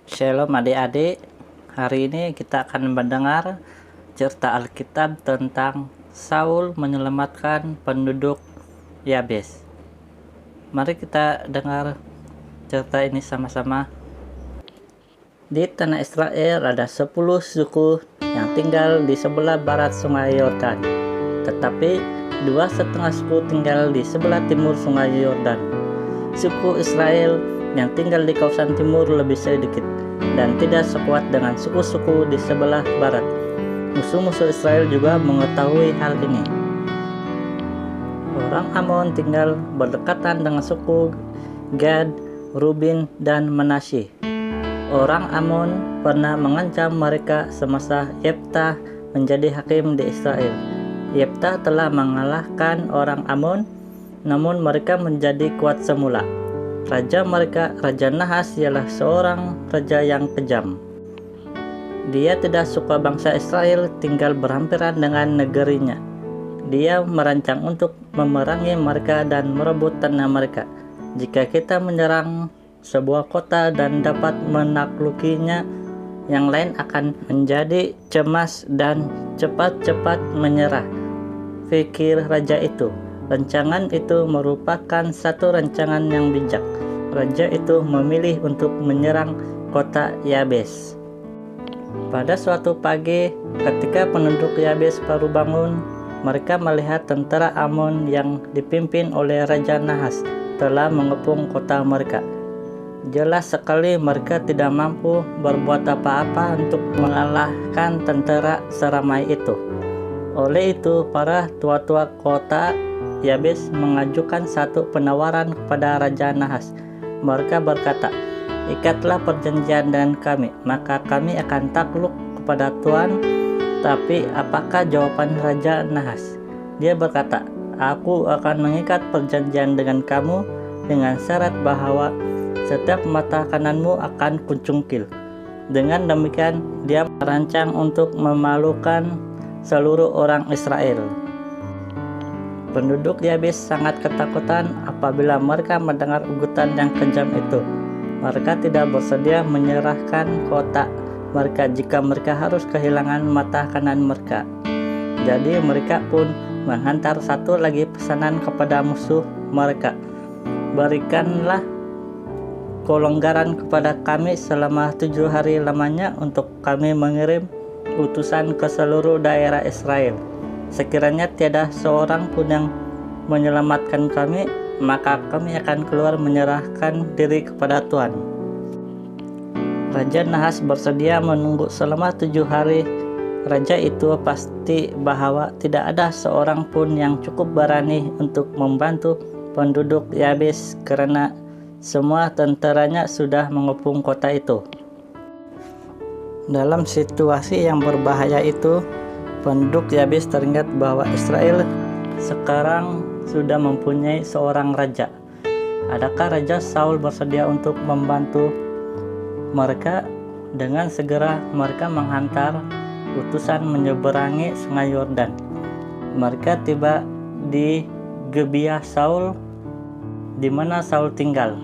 Shalom adik-adik, hari ini kita akan mendengar cerita Alkitab tentang Saul menyelamatkan penduduk Yabes. Mari kita dengar cerita ini sama-sama. Di tanah Israel ada 10 suku yang tinggal di sebelah barat sungai Yordan, tetapi 2,5 suku tinggal di sebelah timur sungai Yordan. Suku Israel yang tinggal di kawasan timur lebih sedikit dan tidak sekuat dengan suku-suku di sebelah barat. Musuh-musuh Israel juga mengetahui hal ini. Orang Amon tinggal berdekatan dengan suku Gad, Ruben, dan Manasye. Orang Amon pernah mengancam mereka semasa Yeftah menjadi hakim di Israel. Yeftah telah mengalahkan orang Amon, namun mereka menjadi kuat semula. Raja mereka, Raja Nahas, ialah seorang raja yang kejam. Dia tidak suka bangsa Israel tinggal berhampiran dengan negerinya. Dia merancang untuk memerangi mereka dan merebut tanah mereka. Jika kita menyerang sebuah kota dan dapat menaklukinya, yang lain akan menjadi cemas dan cepat-cepat menyerah. Pikir raja itu. Rancangan itu merupakan satu rancangan yang bijak. Raja itu memilih untuk menyerang kota Yabes. Pada suatu pagi, ketika penduduk Yabes baru bangun, mereka melihat tentara Amon yang dipimpin oleh Raja Nahas telah mengepung kota mereka. Jelas sekali mereka tidak mampu berbuat apa-apa untuk mengalahkan tentara seramai itu. Oleh itu, para tua-tua kota Yabes mengajukan satu penawaran kepada Raja Nahas. Mereka berkata, "Ikatlah perjanjian dengan kami, maka kami akan takluk kepada Tuhan." Tapi apakah jawaban Raja Nahas? Dia berkata, "Aku akan mengikat perjanjian dengan kamu dengan syarat bahwa setiap mata kananmu akan kucungkil." Dengan demikian, dia merancang untuk memalukan seluruh orang Israel. Penduduk Yabes sangat ketakutan apabila mereka mendengar ugutan yang kejam itu. Mereka tidak bersedia menyerahkan kota mereka jika mereka harus kehilangan mata kanan mereka. Jadi mereka pun menghantar satu lagi pesanan kepada musuh mereka. "Berikanlah kelonggaran kepada kami selama 7 hari lamanya untuk kami mengirim utusan ke seluruh daerah Israel. Sekiranya tiada seorang pun yang menyelamatkan kami, maka kami akan keluar menyerahkan diri kepada Tuhan." Raja Nahas bersedia menunggu selama 7 hari. Raja itu pasti bahwa tidak ada seorang pun yang cukup berani untuk membantu penduduk Yabes karena semua tentaranya sudah mengepung kota itu. Dalam situasi yang berbahaya itu, penduduk Yabes teringat bahwa Israel sekarang sudah mempunyai seorang raja. Adakah Raja Saul bersedia untuk membantu mereka? Dengan segera mereka menghantar utusan menyeberangi sungai Yordan. Mereka tiba di Gebiah Saul, di mana Saul tinggal.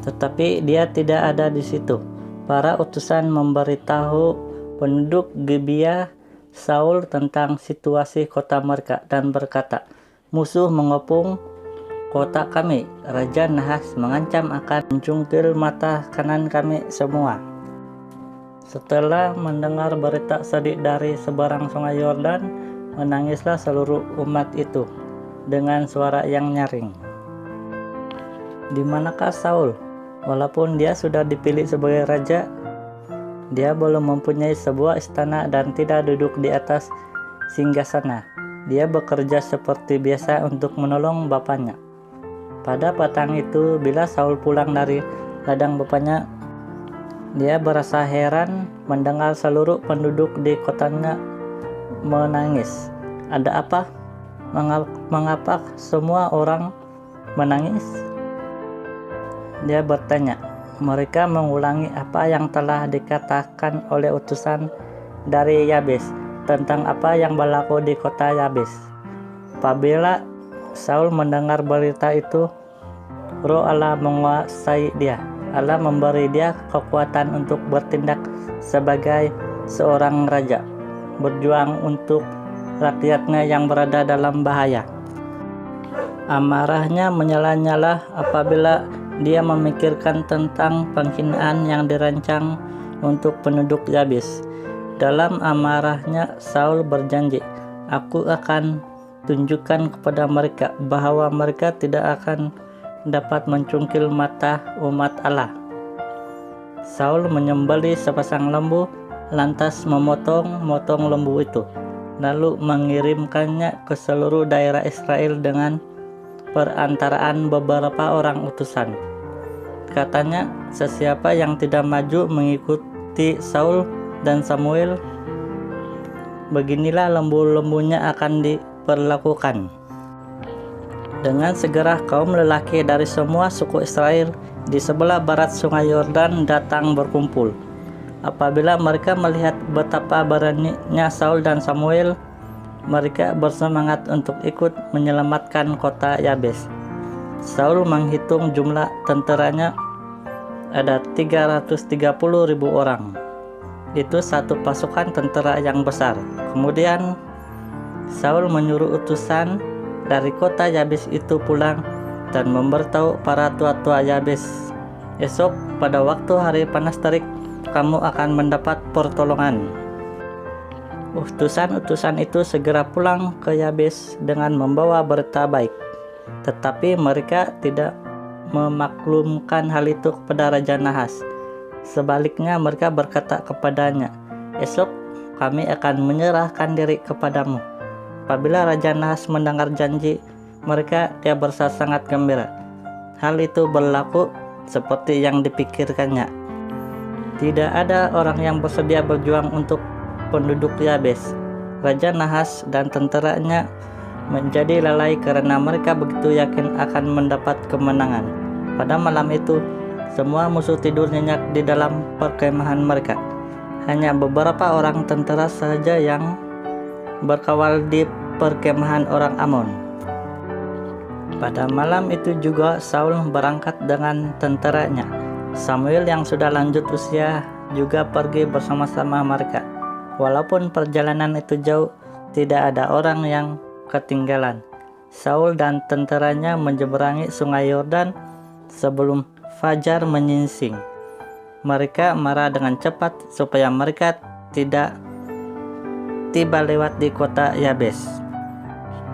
Tetapi dia tidak ada di situ. Para utusan memberitahu penduduk Gebiah Saul tentang situasi kota mereka dan berkata, "Musuh mengepung kota kami. Raja Nahas mengancam akan mencungkil mata kanan kami semua." Setelah mendengar berita sedih dari seberang sungai Yordan, menangislah seluruh umat itu dengan suara yang nyaring. Di manakah Saul? Walaupun dia sudah dipilih sebagai raja, dia belum mempunyai sebuah istana dan tidak duduk di atas singgasana. Dia bekerja seperti biasa untuk menolong bapaknya. Pada petang itu, bila Saul pulang dari ladang bapaknya, dia berasa heran mendengar seluruh penduduk di kotanya menangis. "Ada apa? Mengapa semua orang menangis?" Dia bertanya. Mereka mengulangi apa yang telah dikatakan oleh utusan dari Yabes tentang apa yang berlaku di kota Yabes. Apabila Saul mendengar berita itu, Roh Allah menguasai dia. Allah memberi dia kekuatan untuk bertindak sebagai seorang raja, berjuang untuk rakyatnya yang berada dalam bahaya. Amarahnya menyala-nyala apabila dia memikirkan tentang penghinaan yang dirancang untuk penduduk Yabes. Dalam amarahnya, Saul berjanji, "Aku akan tunjukkan kepada mereka bahwa mereka tidak akan dapat mencungkil mata umat Allah." Saul menyembelih sepasang lembu, lantas memotong-motong lembu itu, lalu mengirimkannya ke seluruh daerah Israel dengan perantaraan beberapa orang utusan. Katanya, sesiapa yang tidak maju mengikuti Saul dan Samuel, beginilah lembu-lembunya akan diperlakukan. Dengan segera kaum lelaki dari semua suku Israel di sebelah barat sungai Yordan datang berkumpul. Apabila mereka melihat betapa beraninya Saul dan Samuel, mereka bersemangat untuk ikut menyelamatkan kota Yabes. Saul menghitung jumlah tentaranya, ada 330.000 orang. Itu satu pasukan tentara yang besar. Kemudian Saul menyuruh utusan dari kota Yabes itu pulang dan memberitahu para tua-tua Yabes, "Esok pada waktu hari panas terik, kamu akan mendapat pertolongan." Utusan-utusan itu segera pulang ke Yabes dengan membawa berita baik. Tetapi mereka tidak memaklumkan hal itu kepada Raja Nahas. Sebaliknya mereka berkata kepadanya, "Esok kami akan menyerahkan diri kepadamu." Apabila Raja Nahas mendengar janji mereka, dia berasa sangat gembira. Hal itu berlaku seperti yang dipikirkannya. Tidak ada orang yang bersedia berjuang untuk penduduk Yabes. Raja Nahas dan tentaranya menjadi lalai karena mereka begitu yakin akan mendapat kemenangan. Pada malam itu, semua musuh tidur nyenyak di dalam perkemahan mereka. Hanya beberapa orang tentara saja yang berkawal di perkemahan orang Amon. Pada malam itu juga Saul berangkat dengan tentaranya. Samuel yang sudah lanjut usia juga pergi bersama-sama mereka. Walaupun perjalanan itu jauh, tidak ada orang yang ketinggalan. Saul dan tentaranya menyeberangi sungai Yordan sebelum fajar menyingsing. Mereka marah dengan cepat supaya mereka tidak tiba lewat di kota Yabes.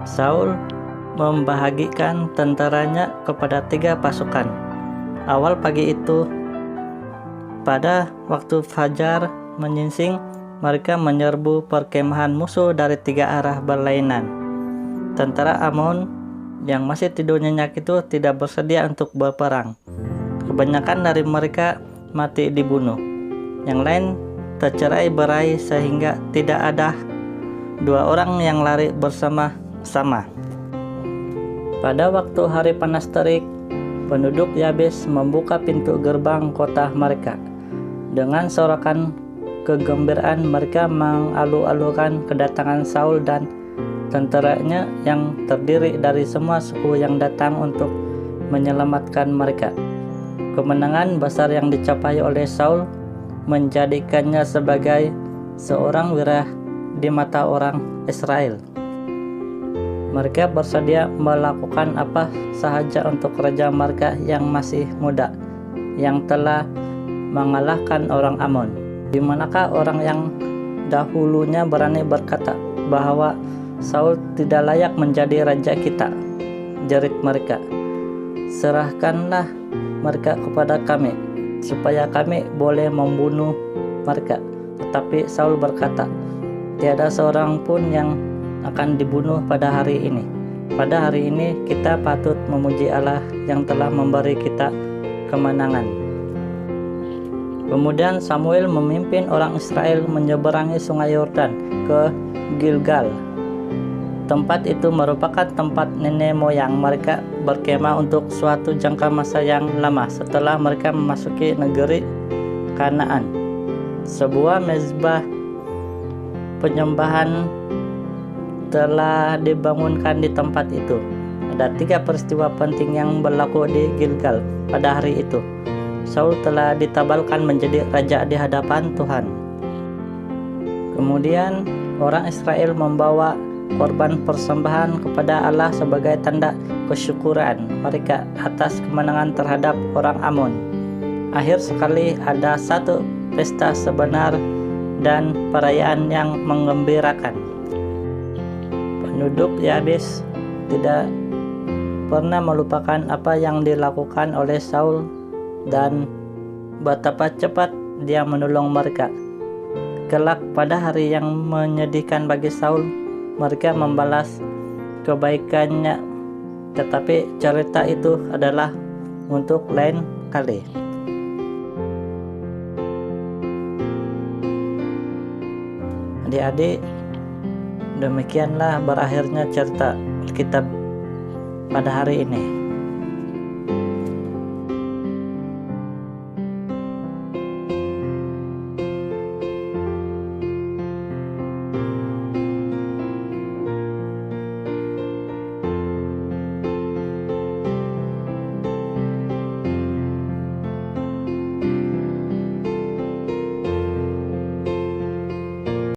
Saul membahagikan tentaranya kepada 3 pasukan. Awal pagi itu, pada waktu fajar menyingsing, mereka menyerbu perkemahan musuh dari 3 arah berlainan. Tentara Amon yang masih tidur nyenyak itu tidak bersedia untuk berperang. Kebanyakan dari mereka mati dibunuh. Yang lain tercerai-berai sehingga tidak ada 2 orang yang lari bersama-sama. Pada waktu hari panas terik, penduduk Yabes membuka pintu gerbang kota mereka. Dengan sorakan kegembiraan mereka mengalu-alukan kedatangan Saul dan tentaranya yang terdiri dari semua suku yang datang untuk menyelamatkan mereka. Kemenangan besar yang dicapai oleh Saul menjadikannya sebagai seorang wira di mata orang Israel. Mereka bersedia melakukan apa sahaja untuk raja mereka yang masih muda, yang telah mengalahkan orang Amon. Di manakah orang yang dahulunya berani berkata bahwa Saul tidak layak menjadi raja kita, jerit mereka. Serahkanlah mereka kepada kami, supaya kami boleh membunuh mereka. Tetapi Saul berkata, tiada seorang pun yang akan dibunuh pada hari ini. Pada hari ini kita patut memuji Allah yang telah memberi kita kemenangan. Kemudian Samuel memimpin orang Israel menyeberangi sungai Yordan ke Gilgal. Tempat itu merupakan tempat nenek moyang mereka berkemah untuk suatu jangka masa yang lama setelah mereka memasuki negeri Kanaan. Sebuah mezbah penyembahan telah dibangunkan di tempat itu. Ada 3 peristiwa penting yang berlaku di Gilgal pada hari itu. Saul telah ditabalkan menjadi raja di hadapan Tuhan. Kemudian orang Israel membawa korban persembahan kepada Allah sebagai tanda kesyukuran mereka atas kemenangan terhadap orang Amon. Akhir sekali ada satu pesta sebenar dan perayaan yang menggembirakan. Penduduk Yabes tidak pernah melupakan apa yang dilakukan oleh Saul dan betapa cepat dia menolong mereka. Kelak pada hari yang menyedihkan bagi Saul, mereka membalas kebaikannya, tetapi cerita itu adalah untuk lain kali. Adik-adik, demikianlah berakhirnya cerita Alkitab pada hari ini.